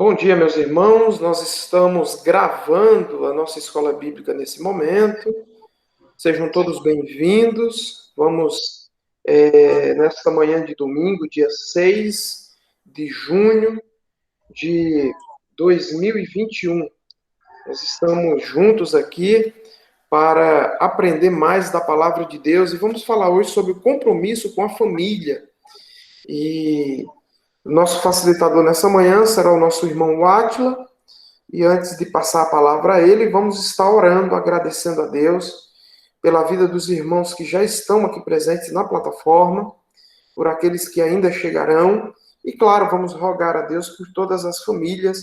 Bom dia, meus irmãos. Nós estamos gravando a nossa escola bíblica nesse momento. Sejam todos bem-vindos. Vamos, nesta manhã de domingo, dia 6 de junho de 2021. Nós estamos juntos aqui para aprender mais da palavra de Deus e vamos falar hoje sobre o compromisso com a família. E o nosso facilitador nessa manhã será o nosso irmão Átila. E antes de passar a palavra a ele, vamos estar orando, agradecendo a Deus pela vida dos irmãos que já estão aqui presentes na plataforma, por aqueles que ainda chegarão. E, claro, vamos rogar a Deus por todas as famílias,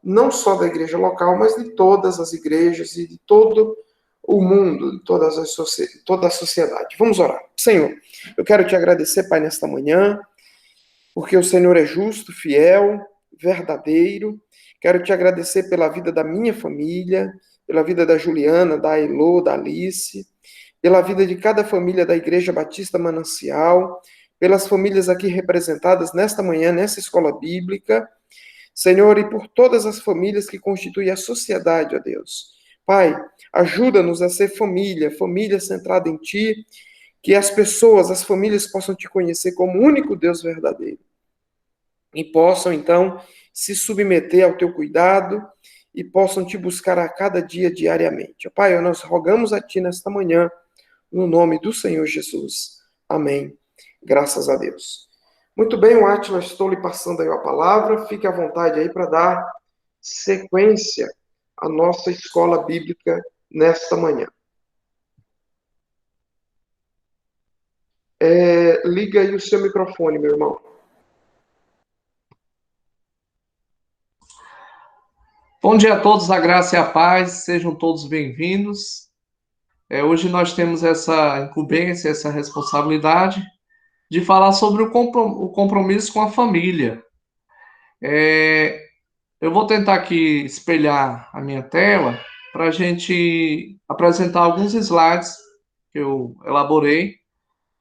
não só da igreja local, mas de todas as igrejas e de todo o mundo, de toda a sociedade. Vamos orar. Senhor, eu quero te agradecer, Pai, nesta manhã, porque o Senhor é justo, fiel, verdadeiro. Quero te agradecer pela vida da minha família, pela vida da Juliana, da Elô, da Alice, pela vida de cada família da Igreja Batista Manancial, pelas famílias aqui representadas nesta manhã, nessa escola bíblica. Senhor, e por todas as famílias que constituem a sociedade, ó Deus. Pai, ajuda-nos a ser família, família centrada em Ti, que as pessoas, as famílias possam Te conhecer como o único Deus verdadeiro. E possam, então, se submeter ao Teu cuidado e possam Te buscar a cada dia, diariamente. Pai, nós rogamos a Ti nesta manhã, no nome do Senhor Jesus. Amém. Graças a Deus. Muito bem, Átila, estou lhe passando aí a palavra. Fique à vontade aí para dar sequência à nossa escola bíblica nesta manhã. Liga aí o seu microfone, meu irmão. Bom dia a todos, a graça e a paz, sejam todos bem-vindos. Hoje nós temos essa incumbência, essa responsabilidade de falar sobre o compromisso com a família. Eu vou tentar aqui espelhar a minha tela para a gente apresentar alguns slides que eu elaborei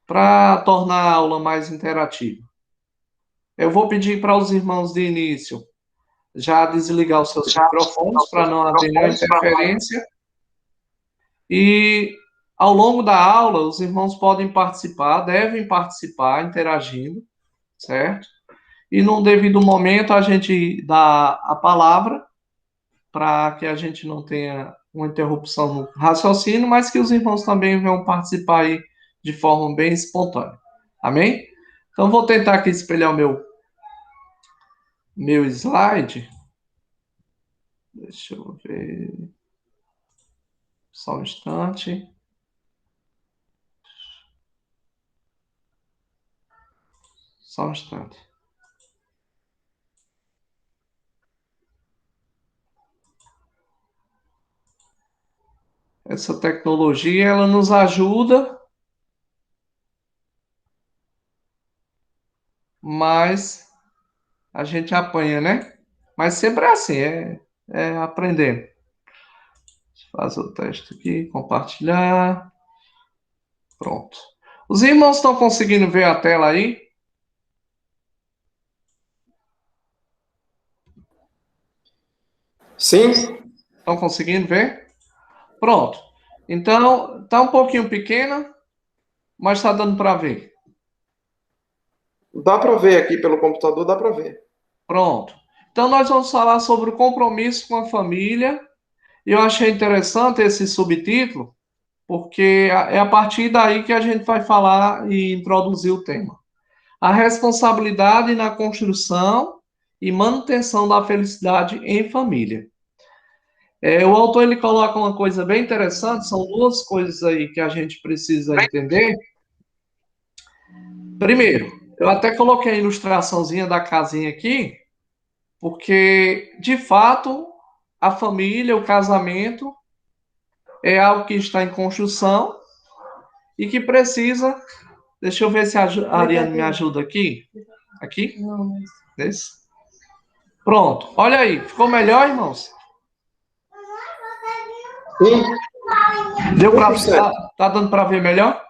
para tornar a aula mais interativa. Eu vou pedir para os irmãos de início já desligar os seus microfones para não haver nenhuma interferência. E ao longo da aula, os irmãos podem participar, devem participar, interagindo, certo? E num devido momento a gente dá a palavra para que a gente não tenha uma interrupção no raciocínio, mas que os irmãos também venham participar aí de forma bem espontânea. Amém? Então vou tentar aqui espelhar o meu slide. Deixa eu ver. Só um instante. Só um instante. Essa tecnologia, ela nos ajuda, mas a gente apanha, né? Mas sempre é assim, é aprendendo. Deixa eu fazer o teste aqui, compartilhar. Pronto. Os irmãos estão conseguindo ver a tela aí? Sim. Estão conseguindo ver? Pronto. Então, está um pouquinho pequena, mas está dando para ver. Dá para ver aqui pelo computador, dá para ver. Pronto. Então, nós vamos falar sobre o compromisso com a família. E eu achei interessante esse subtítulo, porque é a partir daí que a gente vai falar e introduzir o tema. A responsabilidade na construção e manutenção da felicidade em família. O autor ele coloca uma coisa bem interessante, são duas coisas aí que a gente precisa entender. Primeiro, eu até coloquei a ilustraçãozinha da casinha aqui, porque, de fato, a família, o casamento, é algo que está em construção e que precisa. Deixa eu ver se a Ariane me ajuda aqui. Aqui? Nesse? Pronto. Olha aí. Ficou melhor, irmãos? Sim. Deu para tá dando para ver melhor?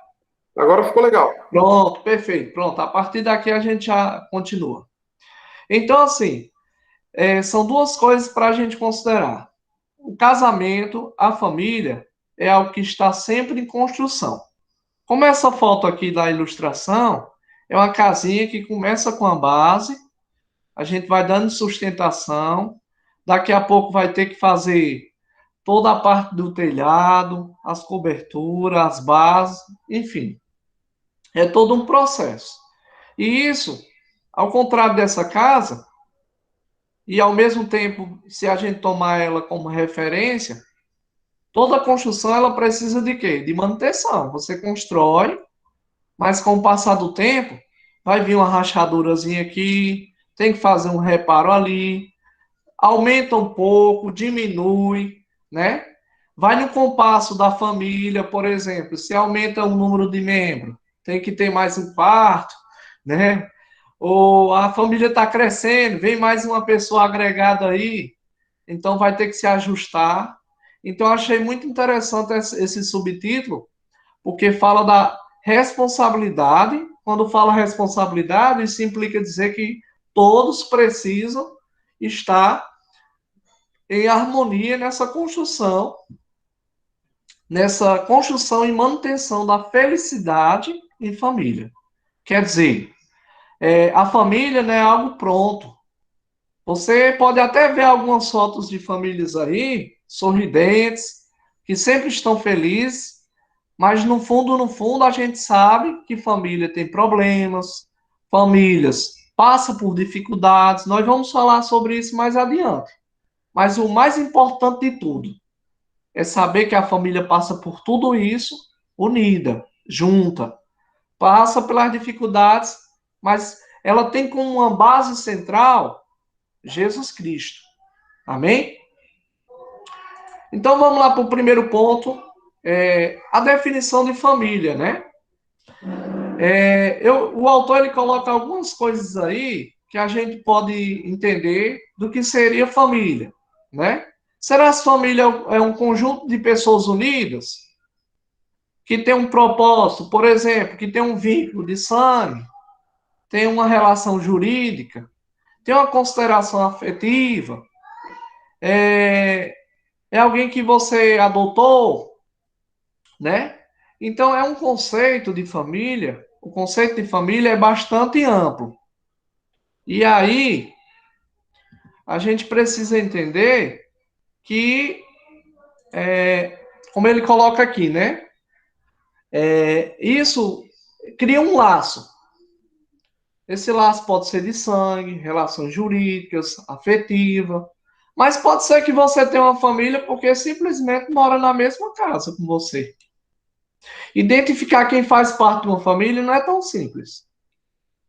Agora ficou legal. Pronto, perfeito. Pronto. A partir daqui a gente já continua. Então, assim, são duas coisas para a gente considerar. O casamento, a família, é algo que está sempre em construção. Como essa foto aqui da ilustração, é uma casinha que começa com a base, a gente vai dando sustentação, daqui a pouco vai ter que fazer toda a parte do telhado, as coberturas, as bases, enfim. É todo um processo. E isso, ao contrário dessa casa, e ao mesmo tempo, se a gente tomar ela como referência, toda construção ela precisa de quê? De manutenção. Você constrói, mas com o passar do tempo, vai vir uma rachadurazinha aqui, tem que fazer um reparo ali, aumenta um pouco, diminui, né? Vai no compasso da família, por exemplo, se aumenta o número de membros, tem que ter mais um quarto, né? Ou a família está crescendo, vem mais uma pessoa agregada aí, então vai ter que se ajustar. Então, achei muito interessante esse subtítulo, porque fala da responsabilidade. Quando fala responsabilidade, isso implica dizer que todos precisam estar em harmonia nessa construção e manutenção da felicidade em família. Quer dizer, a família não é algo pronto. Você pode até ver algumas fotos de famílias aí, sorridentes, que sempre estão felizes, mas no fundo, no fundo, a gente sabe que família tem problemas, famílias passam por dificuldades. Nós vamos falar sobre isso mais adiante. Mas o mais importante de tudo é saber que a família passa por tudo isso unida, junta, passa pelas dificuldades, mas ela tem como uma base central Jesus Cristo. Amém? Então vamos lá para o primeiro ponto, a definição de família, né? O autor ele coloca algumas coisas aí que a gente pode entender do que seria família, né? Será que família é um conjunto de pessoas unidas que tem um propósito, por exemplo, que tem um vínculo de sangue, tem uma relação jurídica, tem uma consideração afetiva, é alguém que você adotou, né? Então é um conceito de família. O conceito de família é bastante amplo. E aí a gente precisa entender que, como ele coloca aqui, né? Isso cria um laço. Esse laço pode ser de sangue, relações jurídicas, afetiva, mas pode ser que você tenha uma família porque simplesmente mora na mesma casa com você. Identificar quem faz parte de uma família não é tão simples,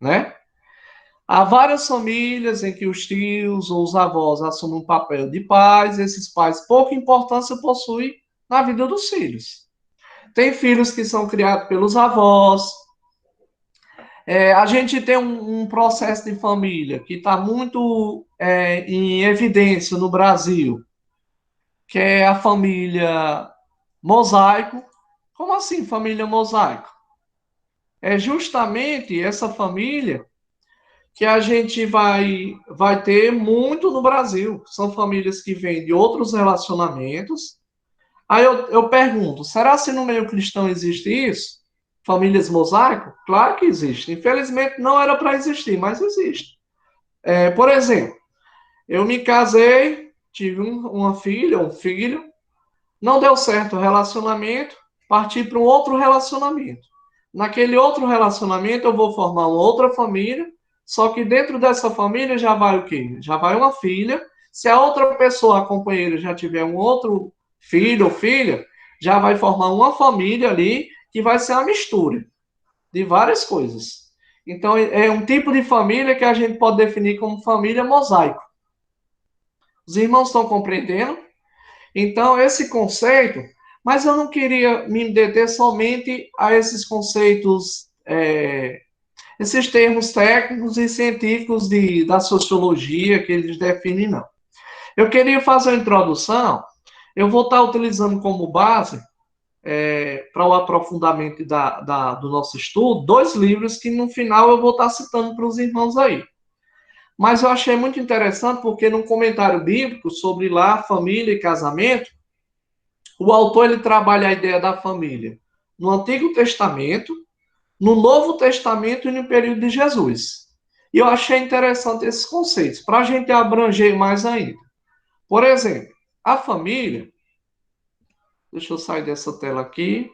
né? Há várias famílias em que os tios ou os avós assumem um papel de pais, esses pais pouca importância possuem na vida dos filhos. Tem filhos que são criados pelos avós. A gente tem um processo de família que está muito em evidência no Brasil, que é a família mosaico. Como assim, família mosaico? É justamente essa família que a gente vai ter muito no Brasil. São famílias que vêm de outros relacionamentos. Aí eu pergunto, será se no meio cristão existe isso? Famílias mosaico? Claro que existe. Infelizmente não era para existir, mas existe. Por exemplo, eu me casei, tive uma filha, um filho, não deu certo o relacionamento, parti para um outro relacionamento. Naquele outro relacionamento eu vou formar uma outra família, só que dentro dessa família já vai o quê? Já vai uma filha. Se a outra pessoa, a companheira, já tiver um outro filho ou filha, já vai formar uma família ali que vai ser a mistura de várias coisas. Então, é um tipo de família que a gente pode definir como família mosaico. Os irmãos estão compreendendo? Então, esse conceito, mas eu não queria me deter somente a esses conceitos, esses termos técnicos e científicos da sociologia que eles definem, não. Eu queria fazer uma introdução, eu vou estar utilizando como base, para o aprofundamento do nosso estudo, dois livros que no final eu vou estar citando para os irmãos aí. Mas eu achei muito interessante porque num comentário bíblico sobre lá família e casamento, o autor ele trabalha a ideia da família no Antigo Testamento, no Novo Testamento e no período de Jesus. E eu achei interessante esses conceitos, para a gente abranger mais ainda. Por exemplo, a família, deixa eu sair dessa tela aqui,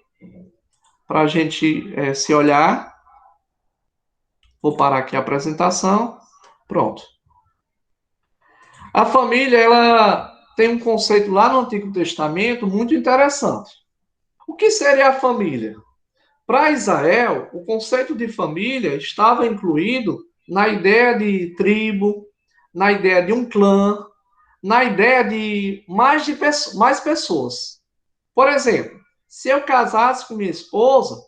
para a gente se olhar. Vou parar aqui a apresentação. Pronto. A família, ela tem um conceito lá no Antigo Testamento muito interessante. O que seria a família? Para Israel, o conceito de família estava incluído na ideia de tribo, na ideia de um clã, na ideia de mais pessoas. Por exemplo, se eu casasse com minha esposa,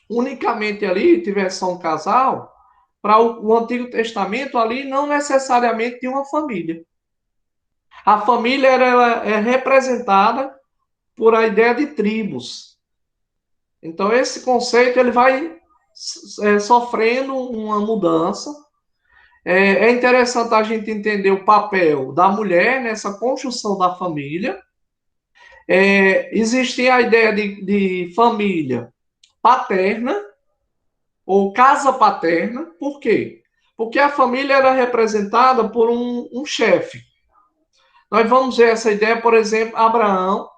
unicamente ali tivesse só um casal, para o Antigo Testamento ali não necessariamente tinha uma família. A família é representada por a ideia de tribos. Então esse conceito ele vai sofrendo uma mudança. É interessante a gente entender o papel da mulher nessa construção da família. Existe a ideia de família paterna ou casa paterna. Por quê? Porque a família era representada por um chefe. Nós vamos ver essa ideia, por exemplo, Abraão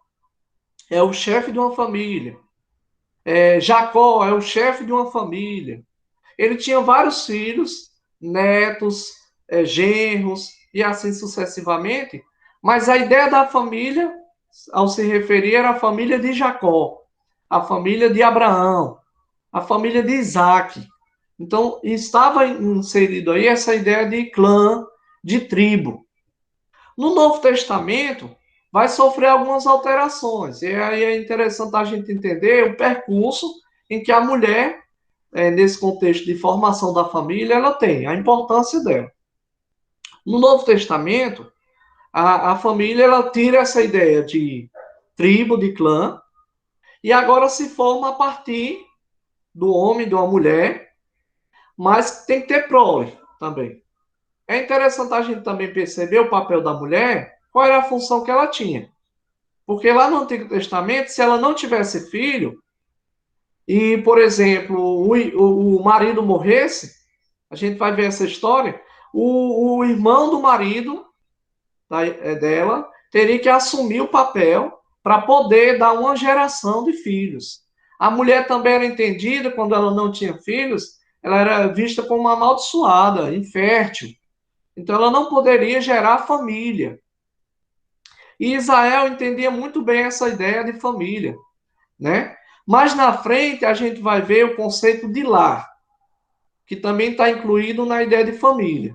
é o chefe de uma família. Jacó é o chefe de uma família. Ele tinha vários filhos, netos, genros e assim sucessivamente, mas a ideia da família, ao se referir, era a família de Jacó, a família de Abraão, a família de Isaac. Então, estava inserido aí essa ideia de clã, de tribo. No Novo Testamento, vai sofrer algumas alterações. E aí é interessante a gente entender o percurso em que a mulher, nesse contexto de formação da família, ela tem, a importância dela. No Novo Testamento, a família ela tira essa ideia de tribo, de clã, e agora se forma a partir do homem, de uma mulher, mas tem que ter prole também. É interessante a gente também perceber o papel da mulher, qual era a função que ela tinha. Porque lá no Antigo Testamento, se ela não tivesse filho, e, por exemplo, o marido morresse, a gente vai ver essa história, o irmão do marido dela teria que assumir o papel para poder dar uma geração de filhos. A mulher também era entendida, quando ela não tinha filhos, ela era vista como uma amaldiçoada, infértil. Então ela não poderia gerar família. E Israel entendia muito bem essa ideia de família, né? Mas na frente a gente vai ver o conceito de lar, que também está incluído na ideia de família.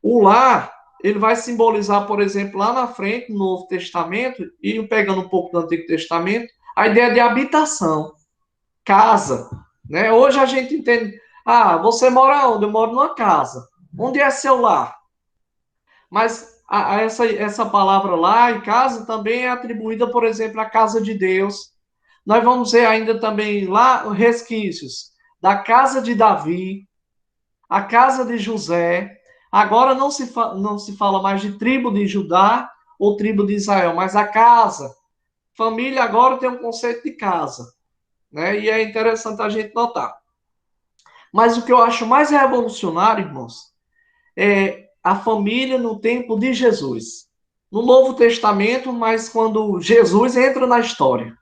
O lar, ele vai simbolizar, por exemplo, lá na frente, no Novo Testamento, e pegando um pouco do Antigo Testamento, a ideia de habitação, casa, né? Hoje a gente entende, você mora onde? Eu moro numa casa. Onde é seu lar? Mas essa palavra lá, em casa, também é atribuída, por exemplo, à casa de Deus. Nós vamos ver ainda também lá resquícios da casa de Davi, a casa de José. Agora não se fala mais de tribo de Judá ou tribo de Israel, mas a casa. Família agora tem um conceito de casa, né? E é interessante a gente notar. Mas o que eu acho mais revolucionário, irmãos, é a família no tempo de Jesus. No Novo Testamento, mas quando Jesus entra na história.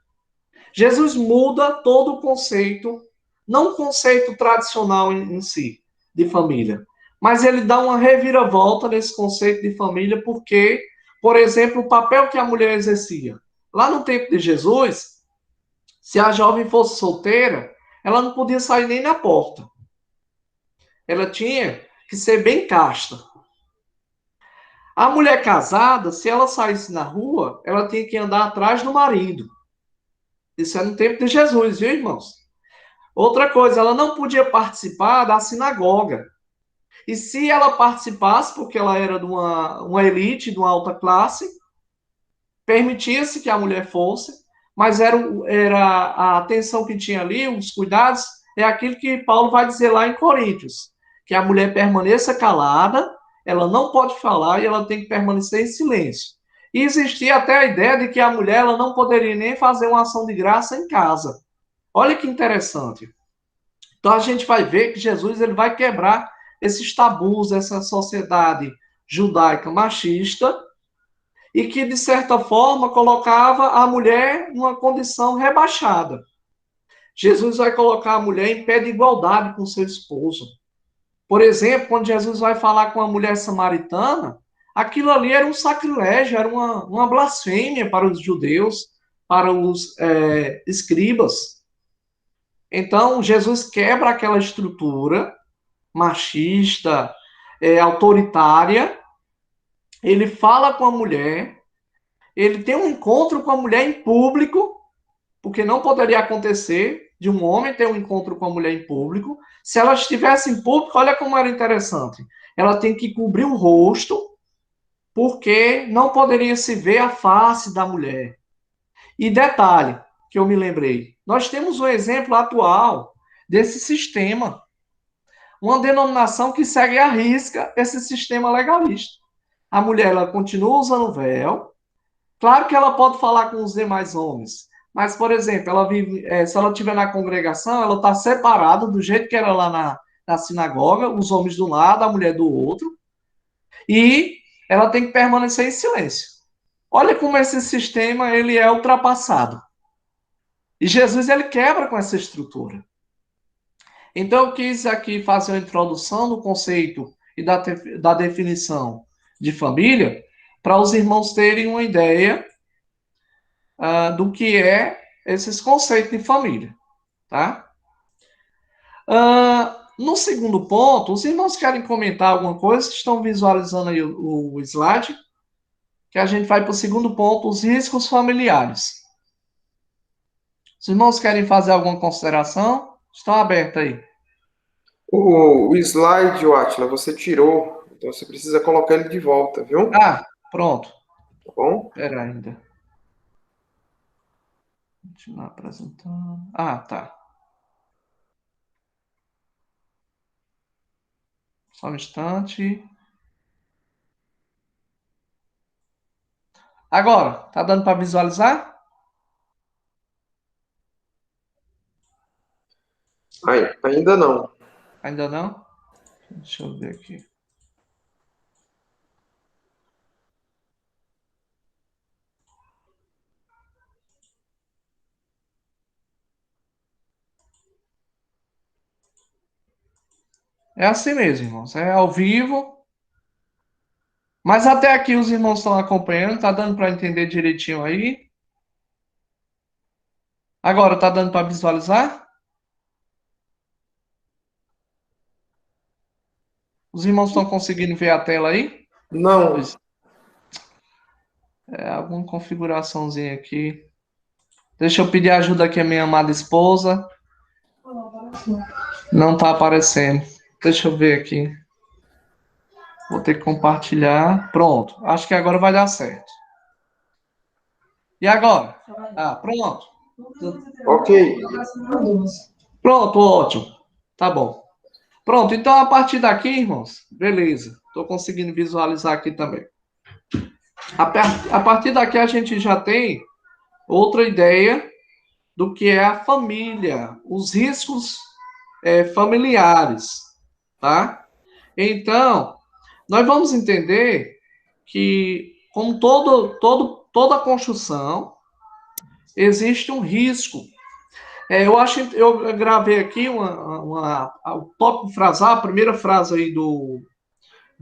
Jesus muda todo o conceito, não o conceito tradicional em si, de família, mas ele dá uma reviravolta nesse conceito de família, porque, por exemplo, o papel que a mulher exercia. Lá no tempo de Jesus, se a jovem fosse solteira, ela não podia sair nem na porta. Ela tinha que ser bem casta. A mulher casada, se ela saísse na rua, ela tinha que andar atrás do marido. Isso é no tempo de Jesus, viu, irmãos? Outra coisa, ela não podia participar da sinagoga. E se ela participasse, porque ela era de uma elite, de uma alta classe, permitia-se que a mulher fosse, mas era a atenção que tinha ali, os cuidados, é aquilo que Paulo vai dizer lá em Coríntios, que a mulher permaneça calada ela não pode falar e ela tem que permanecer em silêncio. E existia até a ideia de que a mulher ela não poderia nem fazer uma ação de graça em casa. Olha que interessante. Então a gente vai ver que Jesus ele vai quebrar esses tabus, essa sociedade judaica machista, e que, de certa forma, colocava a mulher numa condição rebaixada. Jesus vai colocar a mulher em pé de igualdade com seu esposo. Por exemplo, quando Jesus vai falar com a mulher samaritana, aquilo ali era um sacrilégio, era uma blasfêmia para os judeus, para os escribas. Então, Jesus quebra aquela estrutura machista, autoritária, ele fala com a mulher, ele tem um encontro com a mulher em público, porque não poderia acontecer de um homem ter um encontro com a mulher em público. Se ela estivesse em público, olha como era interessante. Ela tem que cobrir o rosto, porque não poderia se ver a face da mulher. E detalhe, que eu me lembrei, nós temos um exemplo atual desse sistema, uma denominação que segue à risca esse sistema legalista. A mulher ela continua usando véu, claro que ela pode falar com os demais homens, mas, por exemplo, ela vive, se ela estiver na congregação, ela está separada do jeito que era lá na sinagoga, os homens do lado, a mulher do outro, e ela tem que permanecer em silêncio. Olha como esse sistema ele é ultrapassado. E Jesus ele quebra com essa estrutura. Então eu quis aqui fazer uma introdução do conceito e da definição de família, para os irmãos terem uma ideia do que é esses conceitos de família, tá? No segundo ponto, os irmãos querem comentar alguma coisa? Estão visualizando aí o slide? Que a gente vai para o segundo ponto, os riscos familiares. Os irmãos querem fazer alguma consideração? Estão abertos aí. O slide, Átila, você tirou, então você precisa colocar ele de volta, viu? Ah, pronto. Tá bom? Espera ainda. Continuar apresentando. Ah, tá. Só um instante. Agora, tá dando para visualizar? Ainda não. Ainda não? Deixa eu ver aqui. É assim mesmo, irmãos. É ao vivo. Mas até aqui os irmãos estão acompanhando. Tá dando para entender direitinho aí? Agora, tá dando para visualizar? Os irmãos estão conseguindo ver a tela aí? Não. Pois é, alguma configuraçãozinha aqui. Deixa eu pedir ajuda aqui à minha amada esposa. Não tá aparecendo. Deixa eu ver aqui. Vou ter que compartilhar. Pronto. Acho que agora vai dar certo. E agora? Ah, pronto. Ok. Pronto, ótimo. Tá bom. Pronto, então a partir daqui, irmãos, beleza. Estou conseguindo visualizar aqui também. A partir daqui a gente já tem outra ideia do que é a família, os riscos familiares, tá? Então, nós vamos entender que, como toda construção, existe um risco. Eu gravei aqui o tópico frasal, a primeira frase aí do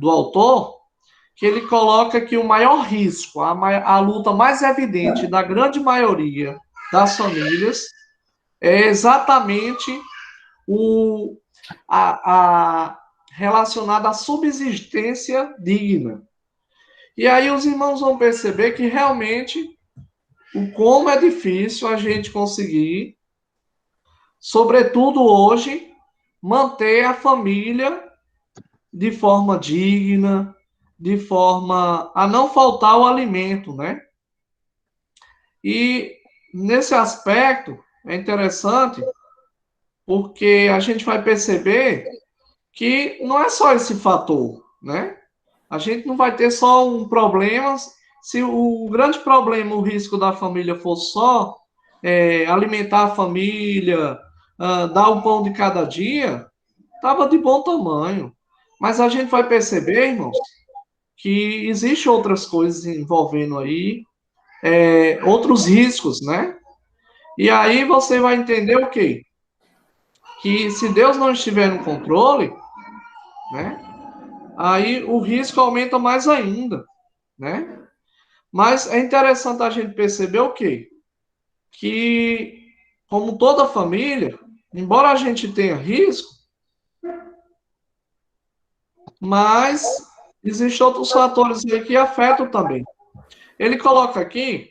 autor, que ele coloca que o maior risco, a luta mais evidente da grande maioria das famílias é exatamente o, a relacionada à subsistência digna. E aí os irmãos vão perceber que realmente o como é difícil a gente conseguir, sobretudo hoje, manter a família de forma digna, de forma a não faltar o alimento, né? E nesse aspecto é interessante porque a gente vai perceber que não é só esse fator, né? A gente não vai ter só um problema. Se o grande problema, o risco da família for só alimentar a família, dar o pão de cada dia, estava de bom tamanho. Mas a gente vai perceber, irmãos, que existe outras coisas envolvendo aí, outros riscos, né? E aí você vai entender o quê? Que se Deus não estiver no controle, né? Aí o risco aumenta mais ainda, né? Mas é interessante a gente perceber o quê? Que, como toda família, embora a gente tenha risco, mas existem outros fatores aí que afetam também. Ele coloca aqui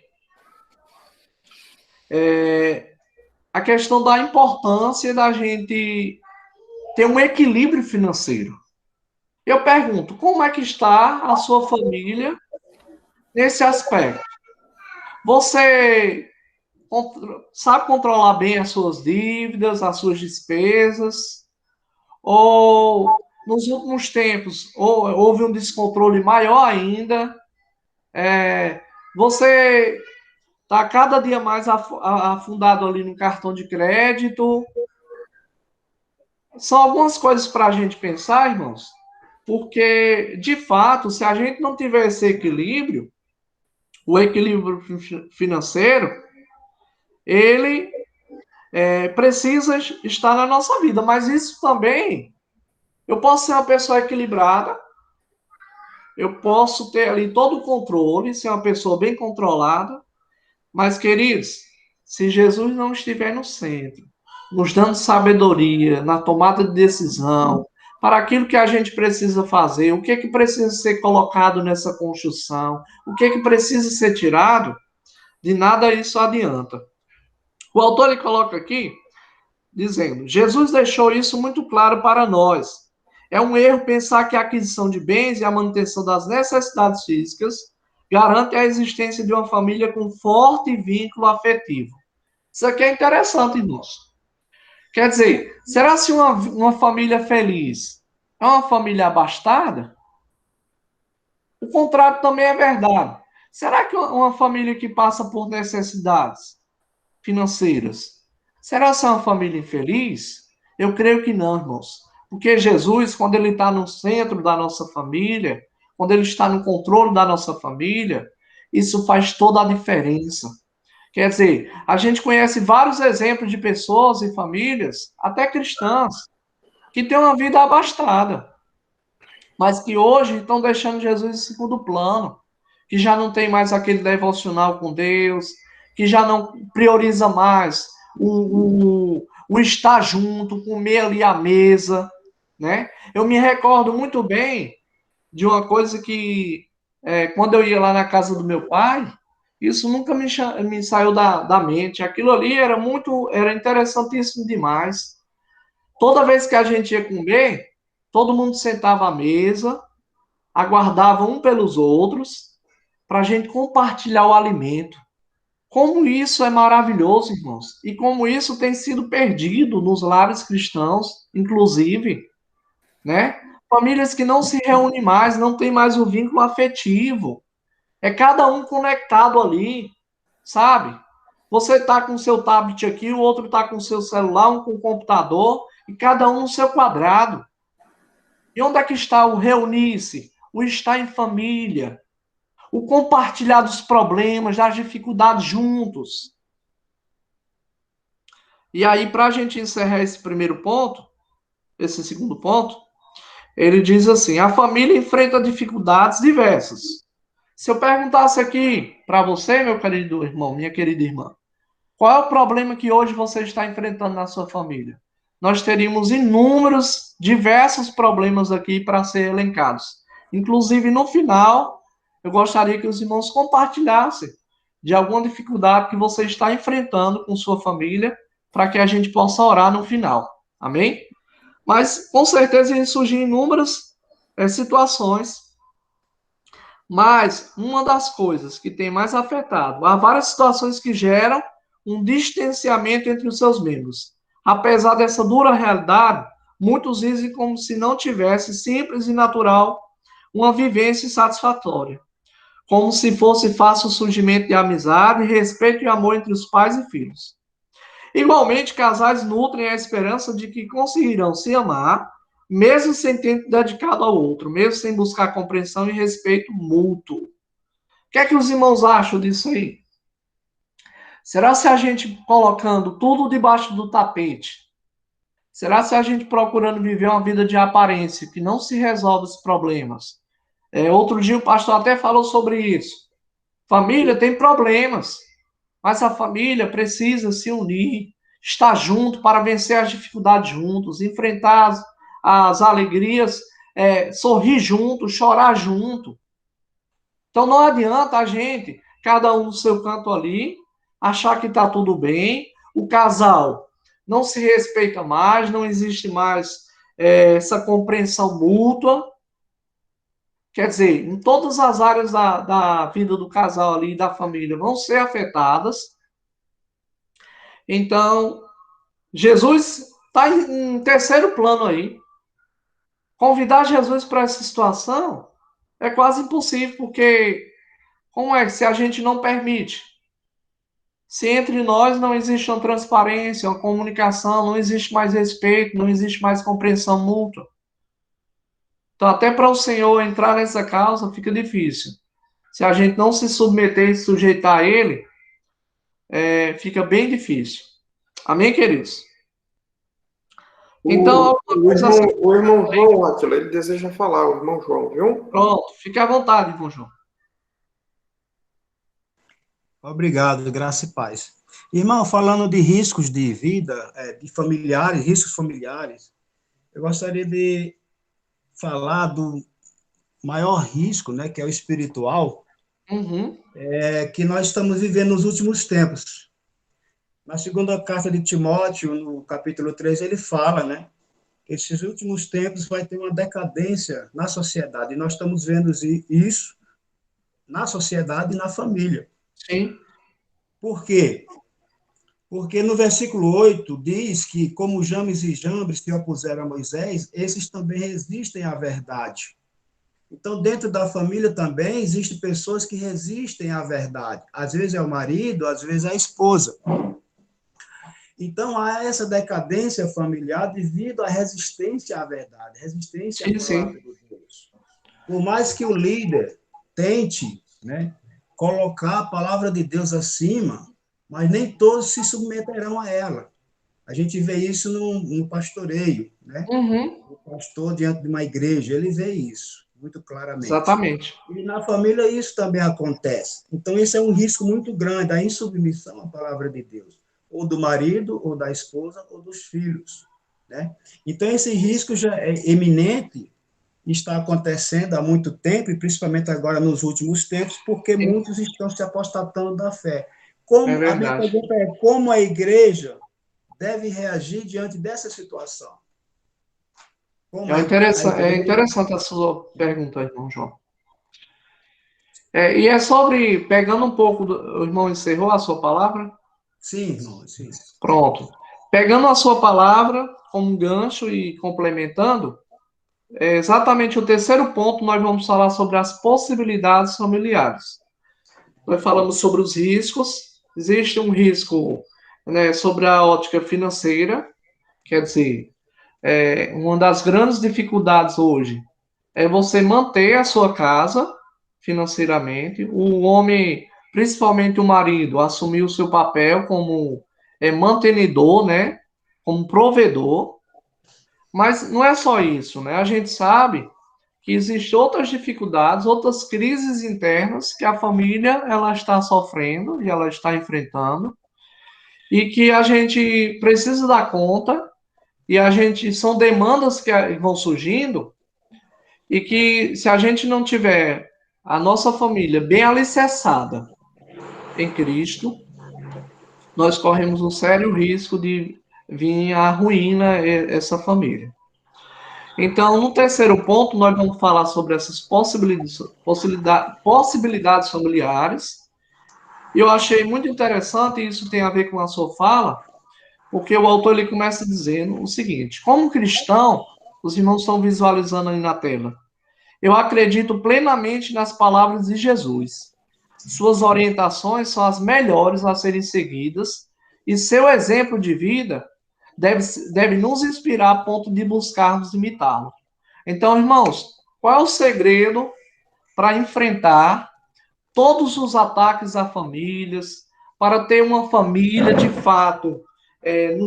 a questão da importância da gente ter um equilíbrio financeiro. Eu pergunto, como é que está a sua família nesse aspecto? Você sabe controlar bem as suas dívidas, as suas despesas? Ou nos últimos tempos houve um descontrole maior ainda? Você está cada dia mais afundado ali no cartão de crédito? São algumas coisas para a gente pensar, irmãos, porque, de fato, se a gente não tiver esse equilíbrio, o equilíbrio financeiro, ele precisa estar na nossa vida. Mas isso também, eu posso ser uma pessoa equilibrada, eu posso ter ali todo o controle, ser uma pessoa bem controlada, mas, queridos, se Jesus não estiver no centro, nos dando sabedoria na tomada de decisão, para aquilo que a gente precisa fazer, o que é que precisa ser colocado nessa construção, o que é que precisa ser tirado, de nada isso adianta. O autor ele coloca aqui dizendo: Jesus deixou isso muito claro para nós. É um erro pensar que a aquisição de bens e a manutenção das necessidades físicas garante a existência de uma família com forte vínculo afetivo. Isso aqui é interessante, irmãos. Quer dizer, será se uma família feliz é uma família abastada? O contrário também é verdade. Será que uma família que passa por necessidades financeiras, será ser uma família infeliz? Eu creio que não, irmãos. Porque Jesus, quando ele está no centro da nossa família, quando ele está no controle da nossa família, isso faz toda a diferença. Quer dizer, a gente conhece vários exemplos de pessoas e famílias, até cristãs, que têm uma vida abastada, mas que hoje estão deixando Jesus em segundo plano, que já não tem mais aquele devocional com Deus, que já não prioriza mais o estar junto, comer ali à mesa, né? Eu me recordo muito bem de uma coisa que, quando eu ia lá na casa do meu pai, isso nunca me saiu da mente. Aquilo ali era interessantíssimo demais. Toda vez que a gente ia comer, todo mundo sentava à mesa, aguardava um pelos outros, para a gente compartilhar o alimento. Como isso é maravilhoso, irmãos, e como isso tem sido perdido nos lares cristãos, inclusive, né? Famílias que não se reúnem mais, não tem mais o vínculo afetivo. É cada um conectado ali, sabe? Você está com o seu tablet aqui, o outro está com o seu celular, um com o computador, e cada um no seu quadrado. E onde é que está o reunir-se? O estar em família, o compartilhar dos problemas, das dificuldades juntos. E aí, para a gente encerrar esse primeiro ponto, esse segundo ponto, ele diz assim: a família enfrenta dificuldades diversas. Se eu perguntasse aqui para você, meu querido irmão, minha querida irmã, qual é o problema que hoje você está enfrentando na sua família? Nós teríamos inúmeros, diversos problemas aqui para ser elencados. Inclusive, no final, eu gostaria que os irmãos compartilhassem de alguma dificuldade que você está enfrentando com sua família, para que a gente possa orar no final. Amém? Mas, com certeza, iam surgir inúmeras situações. Mas, uma das coisas que tem mais afetado, há várias situações que geram um distanciamento entre os seus membros. Apesar dessa dura realidade, muitos dizem como se não tivesse simples e natural uma vivência satisfatória, como se fosse fácil o surgimento de amizade, respeito e amor entre os pais e filhos. Igualmente, casais nutrem a esperança de que conseguirão se amar, mesmo sem tempo dedicado ao outro, mesmo sem buscar compreensão e respeito mútuo. O que é que os irmãos acham disso aí? Será se a gente colocando tudo debaixo do tapete? Será se a gente procurando viver uma vida de aparência, que não se resolve os problemas? Outro dia o pastor até falou sobre isso. Família tem problemas, mas a família precisa se unir, estar junto para vencer as dificuldades juntos, enfrentar as alegrias, sorrir junto, chorar junto. Então não adianta a gente, cada um no seu canto ali, achar que está tudo bem, o casal não se respeita mais, não existe mais essa compreensão mútua. Quer dizer, em todas as áreas da vida do casal ali e da família vão ser afetadas. Então, Jesus está em terceiro plano aí. Convidar Jesus para essa situação é quase impossível, porque como é que se a gente não permite? Se entre nós não existe uma transparência, uma comunicação, não existe mais respeito, não existe mais compreensão mútua. Então, até para o Senhor entrar nessa causa fica difícil. Se a gente não se submeter e sujeitar a Ele, fica bem difícil. Amém, queridos? Então, alguma coisa assim. O irmão João, Átila, ele deseja falar, o irmão João, viu? Pronto, fique à vontade, irmão João. Obrigado, graça e paz. Irmão, falando de riscos de vida, de familiares, riscos familiares, eu gostaria de falar do maior risco, né, que é o espiritual, que nós estamos vivendo nos últimos tempos. Na segunda carta de Timóteo, no capítulo 3, ele fala, né, que esses últimos tempos vai ter uma decadência na sociedade, e nós estamos vendo isso na sociedade e na família. Sim. Por quê? Porque no versículo 8 diz que, como James e Jambres se opuseram a Moisés, esses também resistem à verdade. Então, dentro da família também existem pessoas que resistem à verdade. Às vezes é o marido, às vezes é a esposa. Então, há essa decadência familiar devido à resistência à verdade, resistência à palavra de Deus. Por mais que o líder tente, né, colocar a palavra de Deus acima, mas nem todos se submeterão a ela. A gente vê isso no pastoreio, né? O pastor diante de uma igreja, ele vê isso muito claramente. Exatamente. E na família isso também acontece. Então, esse é um risco muito grande, a insubmissão à palavra de Deus, ou do marido, ou da esposa, ou dos filhos, né? Então, esse risco já é eminente, está acontecendo há muito tempo, e principalmente agora nos últimos tempos, porque muitos estão se apostatando da fé. A minha pergunta é, como a igreja deve reagir diante dessa situação? É interessante a sua pergunta, irmão João. E é sobre, pegando um pouco, o irmão encerrou a sua palavra? Sim, irmão, sim. Pronto. Pegando a sua palavra como gancho e complementando, exatamente o terceiro ponto, nós vamos falar sobre as possibilidades familiares. Nós falamos sobre os riscos. Existe um risco, né, sobre a ótica financeira, quer dizer, uma das grandes dificuldades hoje é você manter a sua casa financeiramente. O homem, principalmente o marido, assumir o seu papel como mantenedor, né, como provedor. Mas não é só isso, né? A gente sabe que existem outras dificuldades, outras crises internas que a família ela está sofrendo e ela está enfrentando e que a gente precisa dar conta e a gente são demandas que vão surgindo e que se a gente não tiver a nossa família bem alicerçada em Cristo, nós corremos um sério risco de vir à ruína essa família. Então, no terceiro ponto, nós vamos falar sobre essas possibilidades familiares. E eu achei muito interessante, e isso tem a ver com a sua fala, porque o autor ele começa dizendo o seguinte: como cristão, os irmãos estão visualizando aí na tela, eu acredito plenamente nas palavras de Jesus. Suas orientações são as melhores a serem seguidas e seu exemplo de vida deve nos inspirar a ponto de buscarmos imitá-lo. Então, irmãos, qual é o segredo para enfrentar todos os ataques a famílias, para ter uma família de fato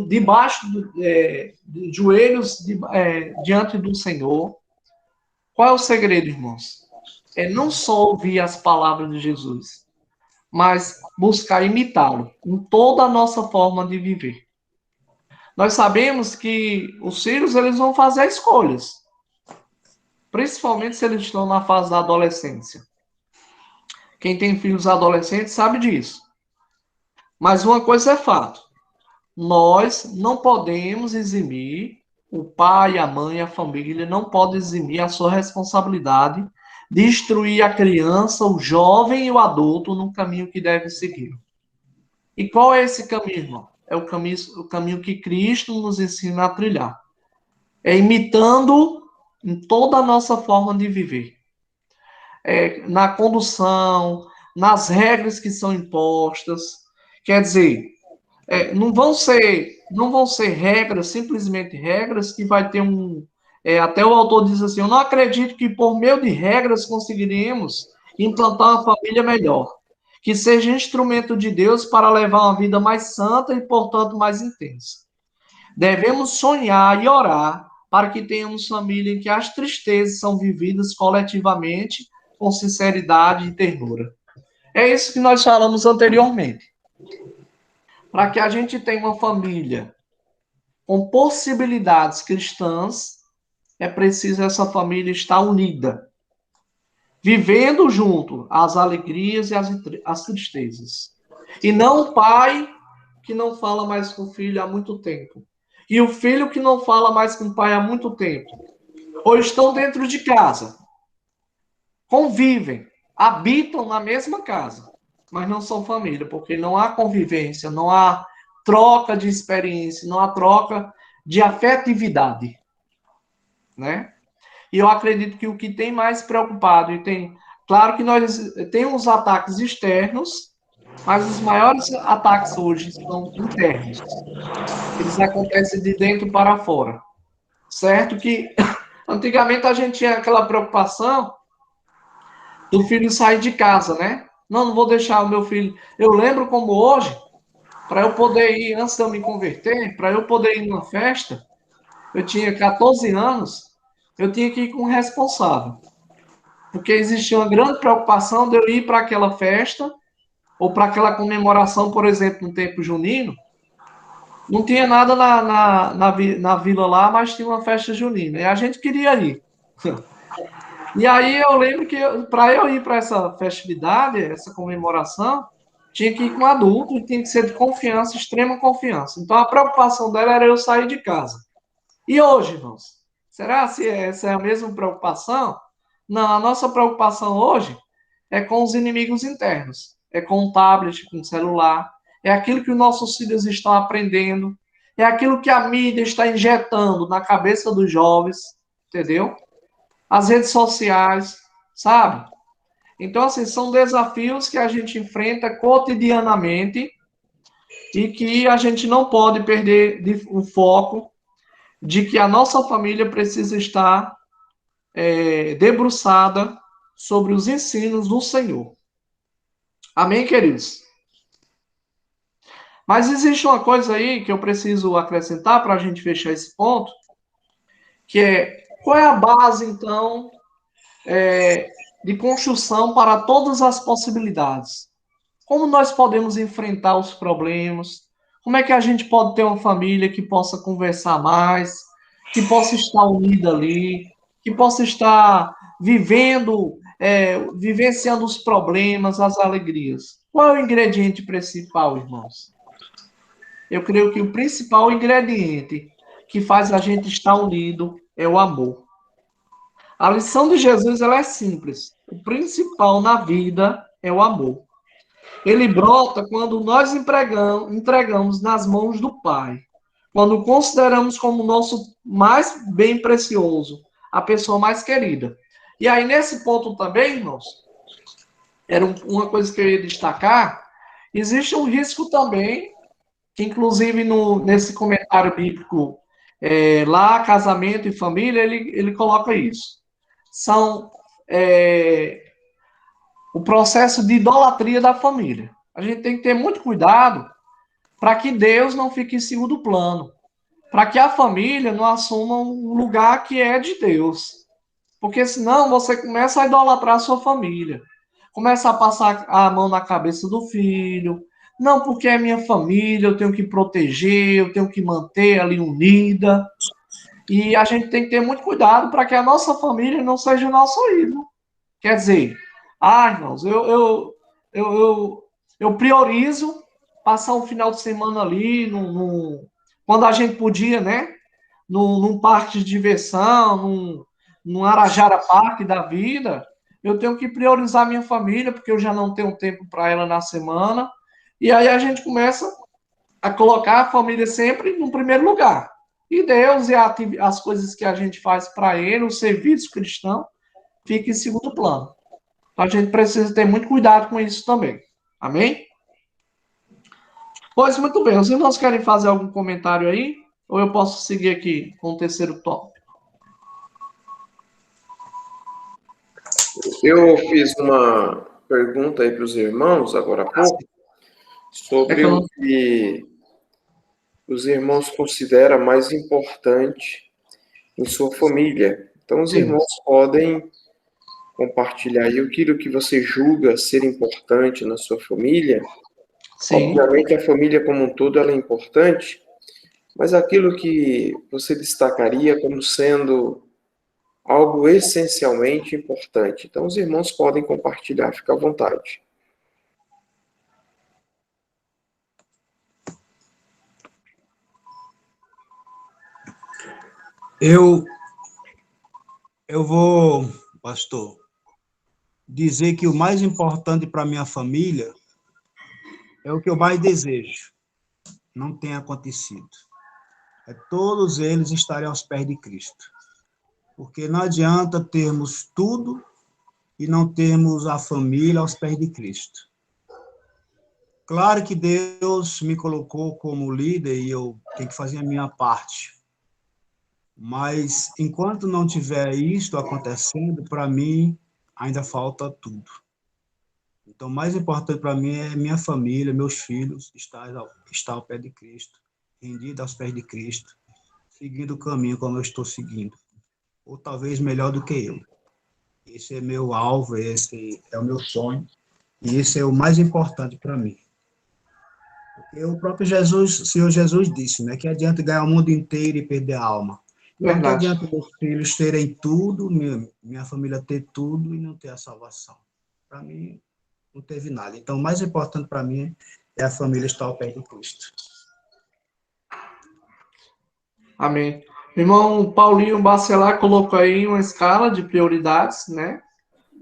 debaixo de joelhos diante do Senhor? Qual é o segredo, irmãos? É não só ouvir as palavras de Jesus, mas buscar imitá-lo em toda a nossa forma de viver. Nós sabemos que os filhos eles vão fazer escolhas, principalmente se eles estão na fase da adolescência. Quem tem filhos adolescentes sabe disso. Mas uma coisa é fato: nós não podemos eximir, o pai, a mãe, a família não podem eximir a sua responsabilidade de instruir a criança, o jovem e o adulto no caminho que deve seguir. E qual é esse caminho, irmão? É o caminho que Cristo nos ensina a trilhar. É imitando em toda a nossa forma de viver. Na condução, nas regras que são impostas. Quer dizer, não vão ser regras, simplesmente regras, que vai ter até o autor diz assim: eu não acredito que por meio de regras conseguiremos implantar uma família melhor, que seja instrumento de Deus para levar uma vida mais santa e, portanto, mais intensa. Devemos sonhar e orar para que tenhamos família em que as tristezas são vividas coletivamente com sinceridade e ternura. É isso que nós falamos anteriormente. Para que a gente tenha uma família com possibilidades cristãs, é preciso essa família estar unida, vivendo junto as alegrias e as tristezas. E não o pai que não fala mais com o filho há muito tempo, e o filho que não fala mais com o pai há muito tempo, ou estão dentro de casa, convivem, habitam na mesma casa, mas não são família, porque não há convivência, não há troca de experiência, não há troca de afetividade, né? E eu acredito que o que tem mais preocupado, claro que nós temos ataques externos, mas os maiores ataques hoje são internos. Eles acontecem de dentro para fora. Certo que antigamente a gente tinha aquela preocupação do filho sair de casa, né? Não vou deixar o meu filho. Eu lembro como hoje, para eu poder ir, antes de eu me converter, para eu poder ir numa festa, eu tinha 14 anos, eu tinha que ir com um responsável. Porque existia uma grande preocupação de eu ir para aquela festa, ou para aquela comemoração, por exemplo, no tempo junino. Não tinha nada na vila lá, mas tinha uma festa junina. E a gente queria ir. E aí eu lembro que para eu ir para essa festividade, essa comemoração, tinha que ir com um adulto e tinha que ser de confiança, extrema confiança. Então a preocupação dela era eu sair de casa. E hoje, irmãos? Será se essa é a mesma preocupação? Não, a nossa preocupação hoje é com os inimigos internos. É com o tablet, com o celular. É aquilo que os nossos filhos estão aprendendo. É aquilo que a mídia está injetando na cabeça dos jovens. Entendeu? As redes sociais, sabe? Então, assim, são desafios que a gente enfrenta cotidianamente e que a gente não pode perder o foco de que a nossa família precisa estar debruçada sobre os ensinos do Senhor. Amém, queridos? Mas existe uma coisa aí que eu preciso acrescentar para a gente fechar esse ponto, que é, qual é a base, então, de construção para todas as possibilidades? Como nós podemos enfrentar os problemas? Como é que a gente pode ter uma família que possa conversar mais, que possa estar unida ali, que possa estar vivenciando os problemas, as alegrias? Qual é o ingrediente principal, irmãos? Eu creio que o principal ingrediente que faz a gente estar unido é o amor. A lição de Jesus ela é simples. O principal na vida é o amor. Ele brota quando nós entregamos nas mãos do Pai. Quando consideramos como nosso mais bem precioso, a pessoa mais querida. E aí, nesse ponto também, irmãos, era uma coisa que eu ia destacar, existe um risco também, que inclusive nesse comentário bíblico, lá, casamento e família, ele coloca isso. São o processo de idolatria da família. A gente tem que ter muito cuidado para que Deus não fique em segundo plano, para que a família não assuma um lugar que é de Deus. Porque senão você começa a idolatrar a sua família. Começa a passar a mão na cabeça do filho. Não, porque é minha família, eu tenho que proteger, eu tenho que manter ali unida. E a gente tem que ter muito cuidado para que a nossa família não seja o nosso ídolo. Quer dizer, irmãos, eu priorizo passar um final de semana ali, quando a gente podia, né? Num parque de diversão, num Arajara Parque da vida, eu tenho que priorizar minha família, porque eu já não tenho tempo para ela na semana. E aí a gente começa a colocar a família sempre no primeiro lugar. E Deus e as coisas que a gente faz para Ele, o serviço cristão, fica em segundo plano. Então a gente precisa ter muito cuidado com isso também. Amém? Pois muito bem. Os irmãos querem fazer algum comentário aí? Ou eu posso seguir aqui com o terceiro tópico? Eu fiz uma pergunta aí para os irmãos, agora há pouco, sobre o que os irmãos consideram mais importante em sua família. Então, os irmãos podem compartilhar aí aquilo que você julga ser importante na sua família. Sim. Obviamente, a família como um todo ela é importante, mas aquilo que você destacaria como sendo algo essencialmente importante. Então, os irmãos podem compartilhar, fica à vontade. Eu vou, pastor, dizer que o mais importante para minha família é o que eu mais desejo. Não tem acontecido. É todos eles estarem aos pés de Cristo. Porque não adianta termos tudo e não termos a família aos pés de Cristo. Claro que Deus me colocou como líder e eu tenho que fazer a minha parte. Mas enquanto não tiver isto acontecendo, para mim ainda falta tudo. Então, o mais importante para mim é minha família, meus filhos, estar ao pé de Cristo, rendido aos pés de Cristo, seguindo o caminho como eu estou seguindo. Ou talvez melhor do que eu. Esse é meu alvo, esse é o meu sonho, e esse é o mais importante para mim. Porque o próprio Jesus, o Senhor Jesus disse, né, que adianta ganhar o mundo inteiro e perder a alma. Então, que adianta meus filhos terem tudo, minha família ter tudo e não ter a salvação. Para mim, não teve nada. Então, o mais importante para mim é a família estar ao pé de Cristo. Amém. Irmão Paulinho Bacelar colocou aí uma escala de prioridades, né?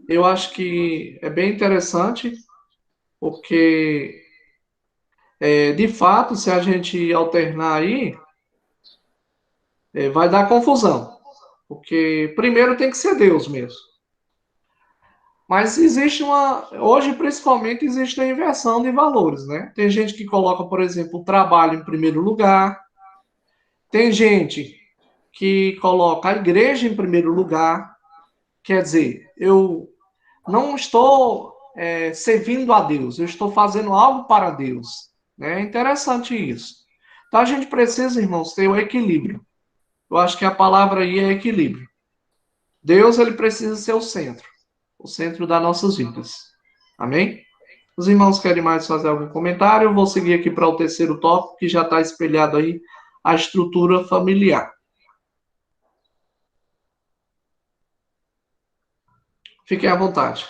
Eu acho que é bem interessante, porque, de fato, se a gente alternar aí, vai dar confusão. Porque primeiro tem que ser Deus mesmo. Mas existe hoje principalmente existe a inversão de valores, né? Tem gente que coloca, por exemplo, o trabalho em primeiro lugar. Tem gente que coloca a igreja em primeiro lugar. Quer dizer, eu não estou servindo a Deus, eu estou fazendo algo para Deus. É interessante isso. Então a gente precisa, irmãos, ter o equilíbrio. Eu acho que a palavra aí é equilíbrio. Deus, ele precisa ser o centro das nossas vidas. Amém? Os irmãos querem mais fazer algum comentário? Eu vou seguir aqui para o terceiro tópico, que já está espelhado aí, a estrutura familiar. Fiquem à vontade.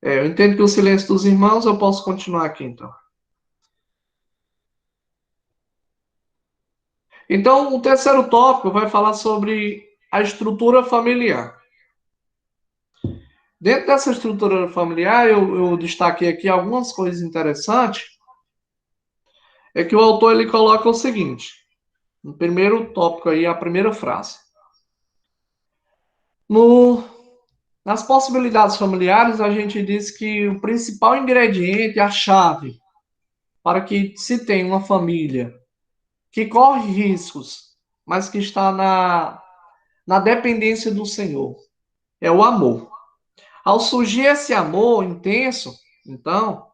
Eu entendo que o silêncio dos irmãos, eu posso continuar aqui, então. Então, o terceiro tópico vai falar sobre a estrutura familiar. Dentro dessa estrutura familiar, eu destaquei aqui algumas coisas interessantes. É que o autor ele coloca o seguinte, No primeiro tópico aí, a primeira frase. Nas possibilidades familiares, a gente diz que o principal ingrediente, a chave para que se tenha uma família que corre riscos, mas que está na dependência do Senhor, é o amor. Ao surgir esse amor intenso, então,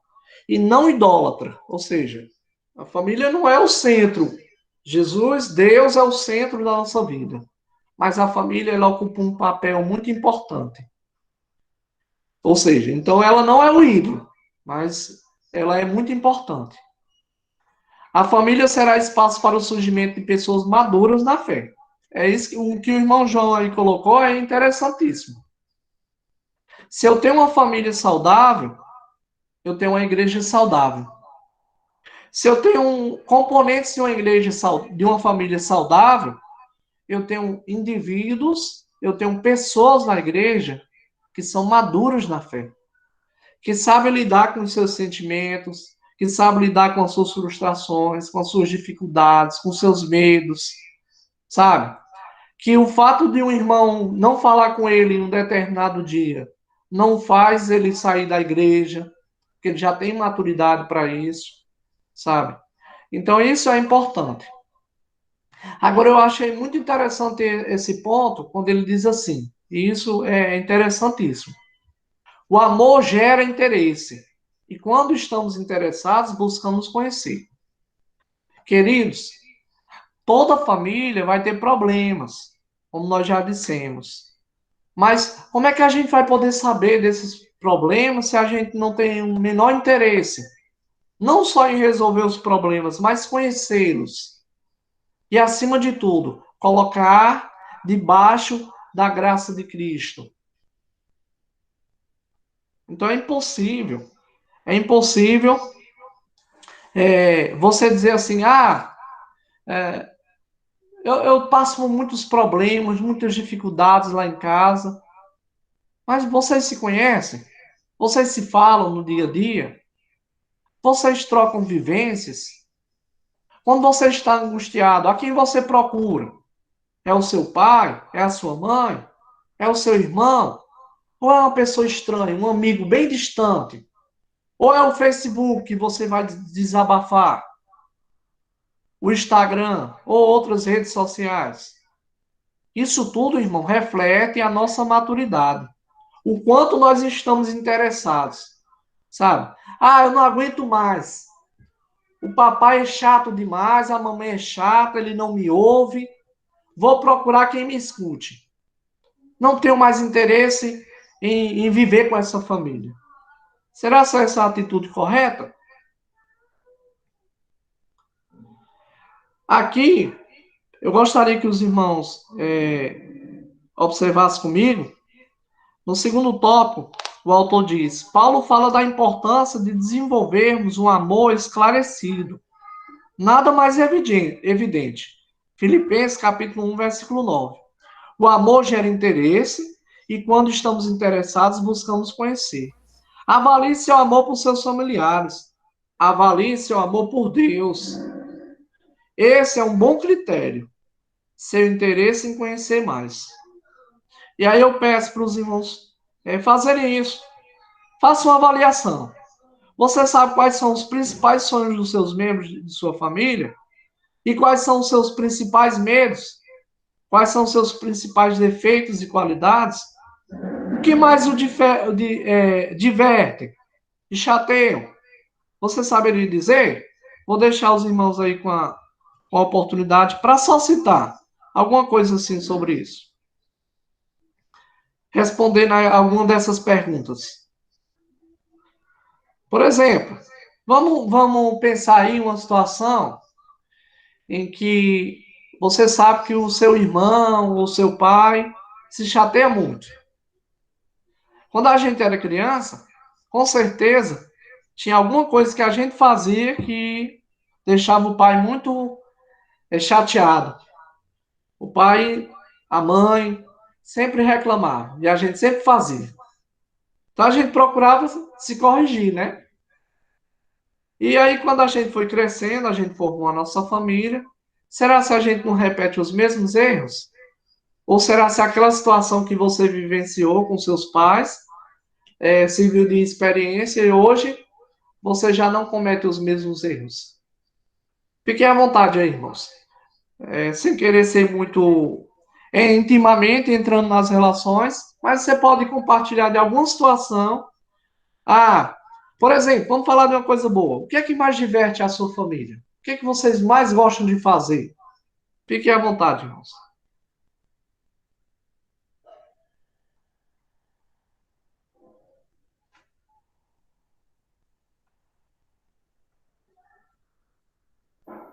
e não idólatra, ou seja, a família não é o centro. Jesus, Deus é o centro da nossa vida. Mas a família ela ocupa um papel muito importante. Ou seja, então ela não é o ídolo, mas ela é muito importante. A família será espaço para o surgimento de pessoas maduras na fé. É isso que o irmão João aí colocou, é interessantíssimo. Se eu tenho uma família saudável, eu tenho uma igreja saudável. Se eu tenho componentes de uma igreja de uma família saudável, eu tenho indivíduos, eu tenho pessoas na igreja que são maduros na fé, que sabem lidar com os seus sentimentos, que sabem lidar com as suas frustrações, com as suas dificuldades, com seus medos, sabe? Que o fato de um irmão não falar com ele em um determinado dia não faz ele sair da igreja, porque ele já tem maturidade para isso, sabe? Então isso é importante. Agora eu achei muito interessante esse ponto quando ele diz assim, e isso é interessantíssimo. O amor gera interesse. E quando estamos interessados, buscamos conhecer. Queridos, toda família vai ter problemas, como nós já dissemos. Mas como é que a gente vai poder saber desses problemas se a gente não tem o menor interesse? Não só em resolver os problemas, mas conhecê-los. E, acima de tudo, colocar debaixo da graça de Cristo. Então é impossível você dizer assim, eu passo por muitos problemas, muitas dificuldades lá em casa, mas vocês se conhecem? Vocês se falam no dia a dia? Vocês trocam vivências? Quando você está angustiado, a quem você procura? É o seu pai? É a sua mãe? É o seu irmão? Ou é uma pessoa estranha, um amigo bem distante? Ou é o Facebook que você vai desabafar? O Instagram ou outras redes sociais? Isso tudo, irmão, reflete a nossa maturidade. O quanto nós estamos interessados, sabe? Eu não aguento mais. O papai é chato demais, a mamãe é chata, ele não me ouve. Vou procurar quem me escute. Não tenho mais interesse em viver com essa família. Será essa a atitude correta? Aqui, eu gostaria que os irmãos observassem comigo. No segundo tópico, o autor diz: Paulo fala da importância de desenvolvermos um amor esclarecido. Nada mais evidente. Filipenses capítulo 1, versículo 9. O amor gera interesse e quando estamos interessados, buscamos conhecer. Avalie seu amor por seus familiares. Avalie seu amor por Deus. Esse é um bom critério. Seu interesse em conhecer mais. E aí eu peço para os irmãos fazerem isso. Faça uma avaliação. Você sabe quais são os principais sonhos dos seus membros de sua família? E quais são os seus principais medos? Quais são os seus principais defeitos e qualidades? O que mais o diverte e chateiam? Você saberia dizer? Vou deixar os irmãos aí com a oportunidade para só citar alguma coisa assim sobre isso. Respondendo a alguma dessas perguntas. Por exemplo, vamos pensar aí uma situação em que você sabe que o seu irmão ou seu pai se chateia muito. Quando a gente era criança, com certeza, tinha alguma coisa que a gente fazia que deixava o pai muito chateado. O pai, a mãe, sempre reclamavam e a gente sempre fazia. Então a gente procurava se corrigir, né? E aí, quando a gente foi crescendo, a gente formou a nossa família, será se a gente não repete os mesmos erros? Ou será se aquela situação que você vivenciou com seus pais serviu de experiência e hoje você já não comete os mesmos erros? Fiquem à vontade aí, irmãos. Sem querer ser muito intimamente entrando nas relações, mas você pode compartilhar de alguma situação. Ah, por exemplo, vamos falar de uma coisa boa. O que é que mais diverte a sua família? O que é que vocês mais gostam de fazer? Fiquem à vontade, irmãos.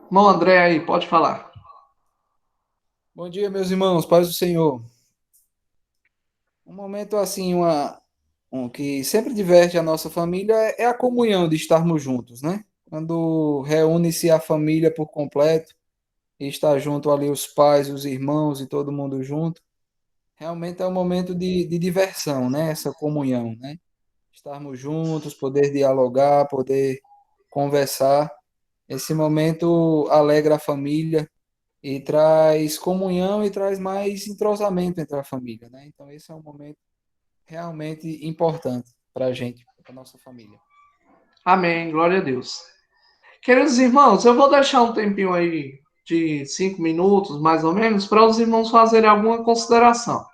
Irmão André aí, pode falar. Bom dia, meus irmãos, paz do Senhor. Um momento assim, que sempre diverte a nossa família é a comunhão de estarmos juntos, né? Quando reúne-se a família por completo e está junto ali os pais, os irmãos e todo mundo junto, realmente é um momento de diversão, né? Essa comunhão, né? Estarmos juntos, poder dialogar, poder conversar. Esse momento alegra a família e traz comunhão e traz mais entrosamento entre a família, né? Então, esse é um momento realmente importante para a gente, para a nossa família. Amém, glória a Deus. Queridos irmãos, eu vou deixar um tempinho aí de 5 minutos, mais ou menos, para os irmãos fazerem alguma consideração.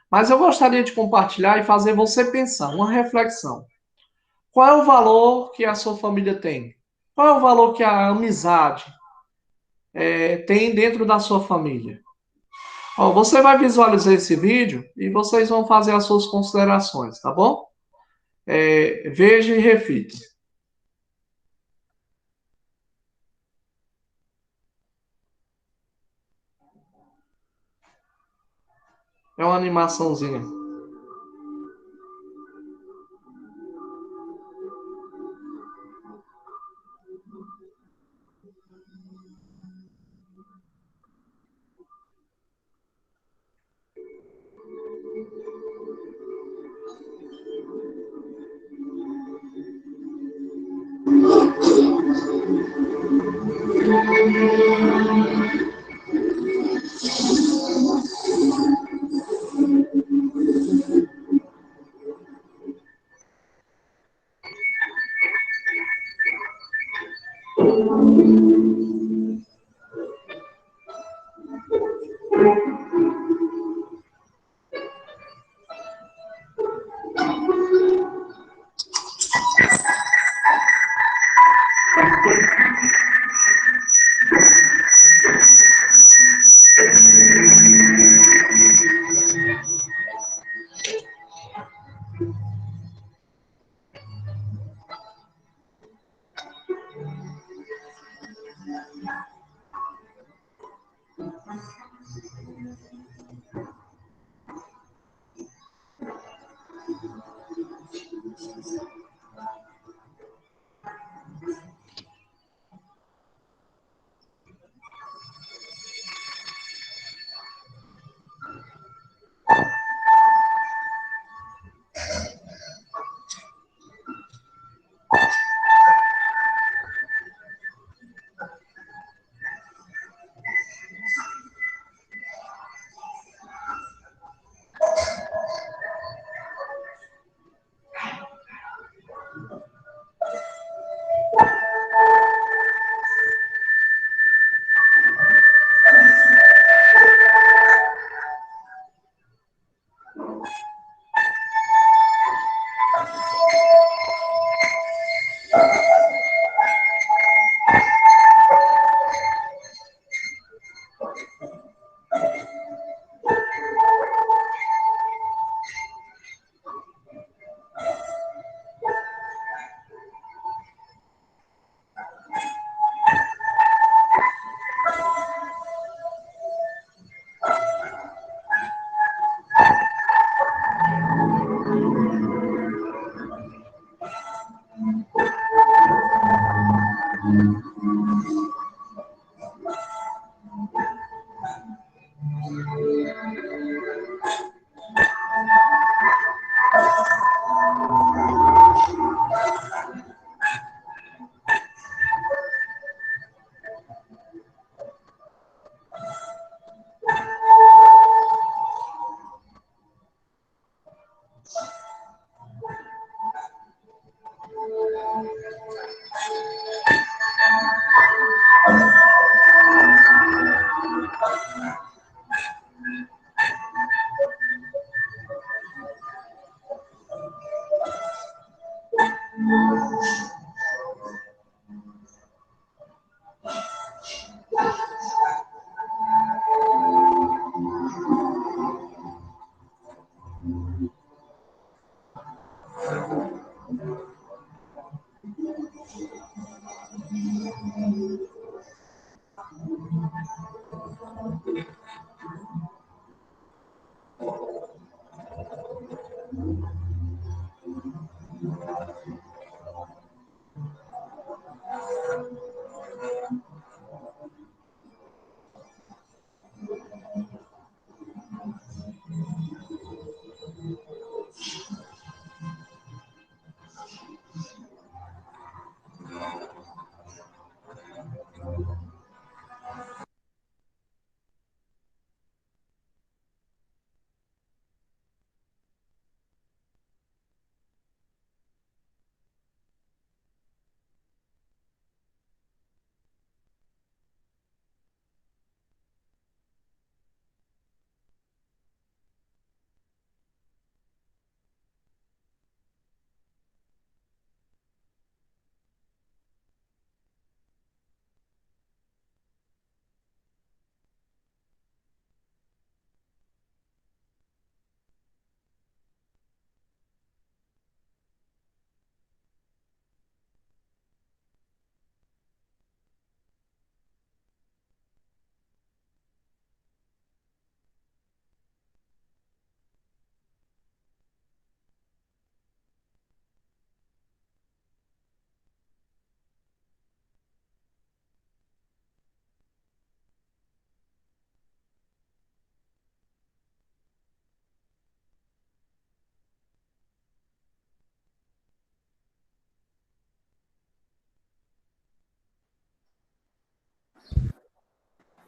Mas eu gostaria de compartilhar e fazer você pensar, uma reflexão. Qual é o valor que a sua família tem? Qual é o valor que a amizade tem dentro da sua família? Ó, você vai visualizar esse vídeo e vocês vão fazer as suas considerações, tá bom? Veja e reflita. É uma animaçãozinha.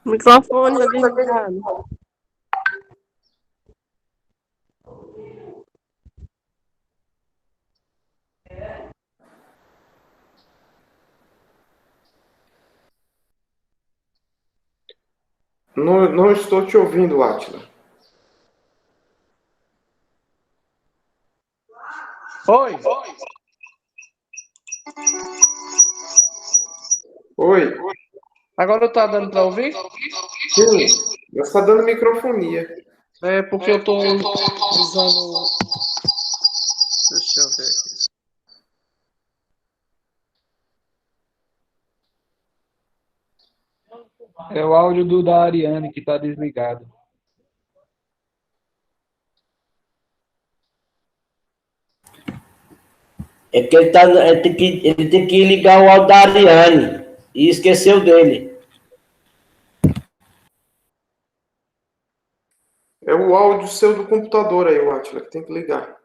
Microfone ligado. Não estou te ouvindo, Átila. Oi. Oi. Agora tá dando para ouvir? Sim, mas está dando microfonia. É porque eu tô usando. Deixa eu ver aqui. É o áudio da Ariane que está desligado. É que ele tem que ligar o áudio da Ariane e esqueceu dele. É o áudio seu do computador aí, Átila, que tem que ligar.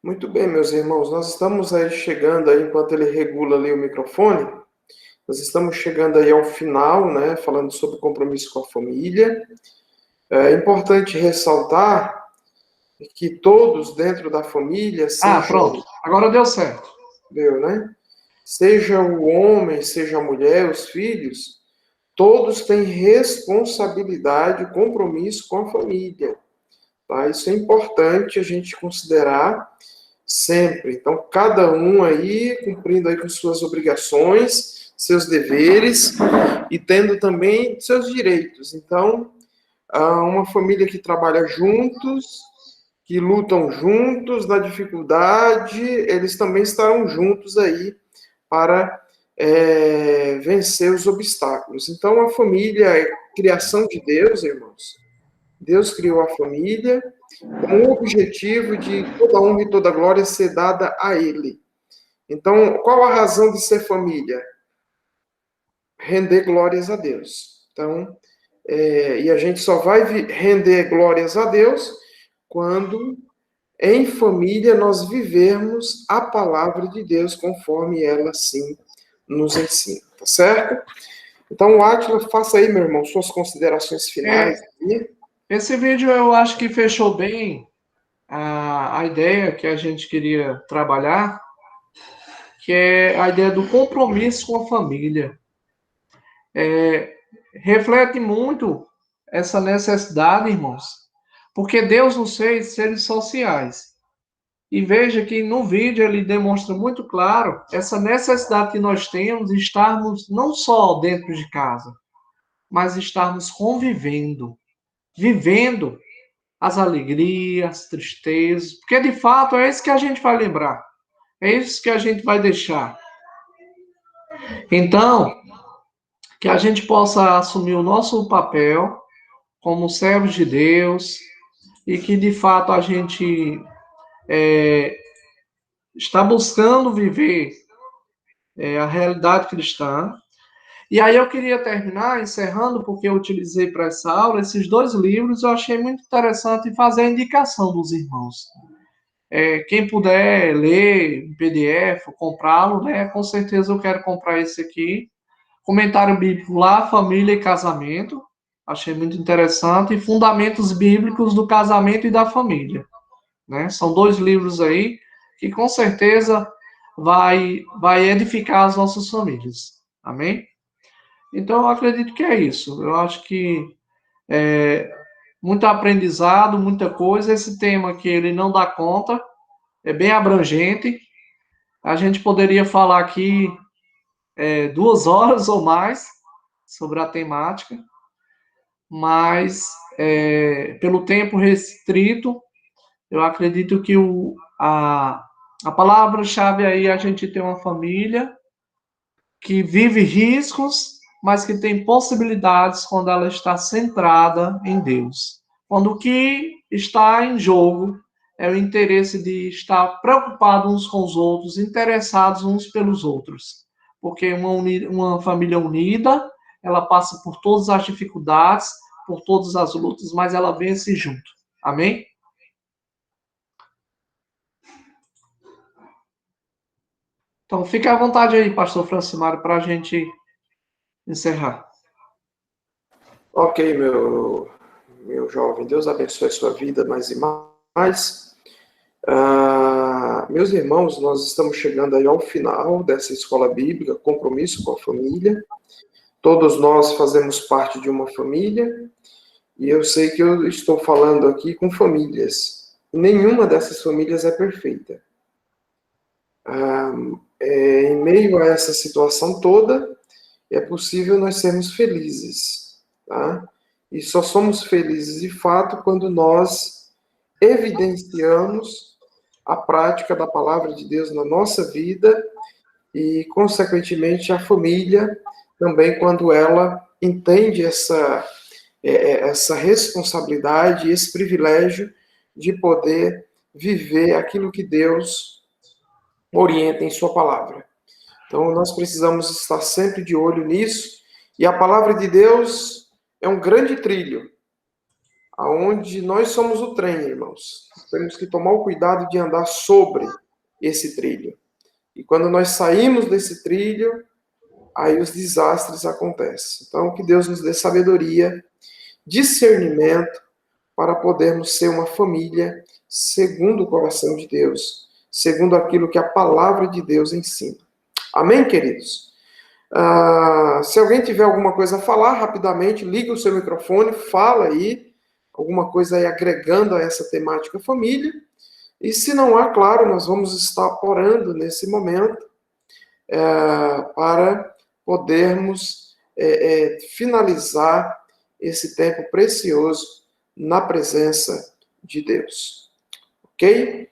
Muito bem, meus irmãos, nós estamos aí chegando aí, enquanto ele regula ali o microfone, nós estamos chegando aí ao final, né, falando sobre compromisso com a família. É importante ressaltar que todos dentro da família, Pronto. Agora deu certo. Deu, né? Seja o homem, seja a mulher, os filhos, todos têm responsabilidade, compromisso com a família. Tá? Isso é importante a gente considerar sempre. Então, cada um aí cumprindo aí com suas obrigações, seus deveres e tendo também seus direitos. Então, uma família que trabalha juntos, que lutam juntos na dificuldade, eles também estarão juntos aí para vencer os obstáculos. Então, a família é criação de Deus, irmãos. Deus criou a família com o objetivo de toda honra e toda glória ser dada a Ele. Então, qual a razão de ser família? Render glórias a Deus. Então, e a gente só vai render glórias a Deus quando, em família, nós vivermos a palavra de Deus conforme ela, assim, nos ensina. Tá certo? Então, Átila, faça aí, meu irmão, suas considerações finais. Esse vídeo eu acho que fechou bem a ideia que a gente queria trabalhar, que é a ideia do compromisso com a família. Reflete muito essa necessidade, irmãos, porque Deus nos fez seres sociais. E veja que no vídeo ele demonstra muito claro essa necessidade que nós temos de estarmos não só dentro de casa, mas estarmos convivendo, vivendo as alegrias, as tristezas, porque de fato é isso que a gente vai lembrar, é isso que a gente vai deixar. Então, que a gente possa assumir o nosso papel como servos de Deus e que de fato a gente está buscando viver a realidade cristã. E aí eu queria terminar encerrando, porque eu utilizei para essa aula esses dois livros, eu achei muito interessante fazer a indicação dos irmãos. Quem puder ler em PDF, comprá-lo, né? Com certeza eu quero comprar esse aqui. Comentário Bíblico lá, Família e Casamento. Achei muito interessante. E Fundamentos Bíblicos do Casamento e da Família. Né? São dois livros aí que com certeza vai edificar as nossas famílias. Amém? Então, eu acredito que é isso. Eu acho que muito aprendizado, muita coisa. Esse tema que ele não dá conta, é bem abrangente. A gente poderia falar aqui 2 horas ou mais sobre a temática, mas pelo tempo restrito, eu acredito que a palavra-chave aí é a gente ter uma família que vive riscos, mas que tem possibilidades quando ela está centrada em Deus. Quando o que está em jogo é o interesse de estar preocupado uns com os outros, interessados uns pelos outros. Porque uma família unida, ela passa por todas as dificuldades, por todas as lutas, mas ela vence junto. Amém? Então, fique à vontade aí, pastor Francimário, para a gente encerrar. Ok, meu jovem, Deus abençoe a sua vida mais e mais. Meus irmãos, nós estamos chegando aí ao final dessa escola bíblica, compromisso com a família. Todos nós fazemos parte de uma família, e eu sei que eu estou falando aqui com famílias. Nenhuma dessas famílias é perfeita. Em meio a essa situação toda, é possível nós sermos felizes, tá? E só somos felizes de fato quando nós evidenciamos a prática da palavra de Deus na nossa vida e, consequentemente, a família também, quando ela entende essa responsabilidade, esse privilégio de poder viver aquilo que Deus orienta em sua palavra. Então, nós precisamos estar sempre de olho nisso, e a palavra de Deus é um grande trilho, aonde nós somos o trem, irmãos. Temos que tomar o cuidado de andar sobre esse trilho. E quando nós saímos desse trilho, aí os desastres acontecem. Então, que Deus nos dê sabedoria, discernimento, para podermos ser uma família segundo o coração de Deus, segundo aquilo que a palavra de Deus ensina. Amém, queridos? Se alguém tiver alguma coisa a falar, rapidamente, liga o seu microfone, fala aí, alguma coisa aí agregando a essa temática família. E se não há, claro, nós vamos estar orando nesse momento para podermos finalizar esse tempo precioso na presença de Deus. Ok?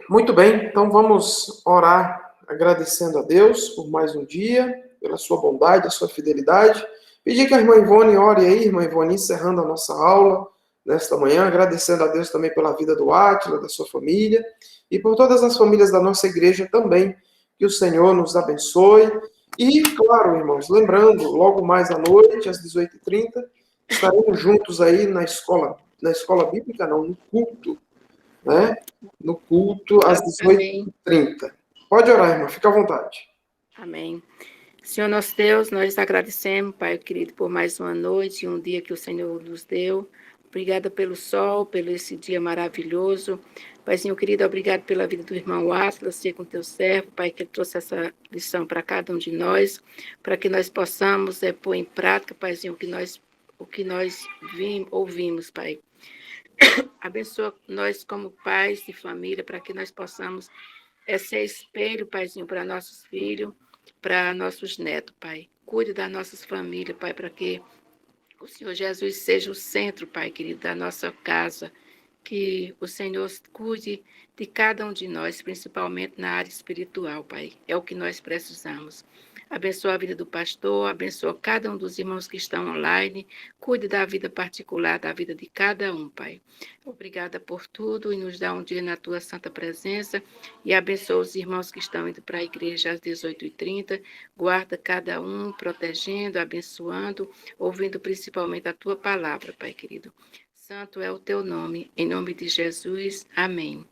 Muito bem, então vamos orar agradecendo a Deus por mais um dia, pela sua bondade, a sua fidelidade. Pedir que a irmã Ivone ore aí, irmã Ivone, encerrando a nossa aula nesta manhã, agradecendo a Deus também pela vida do Átila, da sua família, e por todas as famílias da nossa igreja também, que o Senhor nos abençoe. E, claro, irmãos, lembrando, logo mais à noite, às 18h30, estaremos juntos aí na escola bíblica, não, no culto, né? No culto às 18h30. Pode orar, irmã, fica à vontade. Amém. Senhor nosso Deus, nós agradecemos, Pai querido, por mais uma noite e um dia que o Senhor nos deu. Obrigada pelo sol, pelo esse dia maravilhoso. Paizinho querido, obrigado pela vida do irmão Atlas, ser com teu servo, Pai, que ele trouxe essa lição para cada um de nós, para que nós possamos pôr em prática, Paizinho, o que nós ouvimos, Pai. Abençoa nós como pais de família, para que nós possamos ser espelho, Paizinho, para nossos filhos, para nossos netos, Pai. Cuide das nossas famílias, Pai, para que o Senhor Jesus seja o centro, Pai querido, da nossa casa. Que o Senhor cuide de cada um de nós, principalmente na área espiritual, Pai. É o que nós precisamos. Abençoa a vida do pastor, abençoa cada um dos irmãos que estão online. Cuide da vida particular, da vida de cada um, Pai. Obrigada por tudo e nos dá um dia na tua santa presença. E abençoa os irmãos que estão indo para a igreja às 18h30. Guarda cada um, protegendo, abençoando, ouvindo principalmente a tua palavra, Pai querido. Santo é o teu nome, em nome de Jesus. Amém.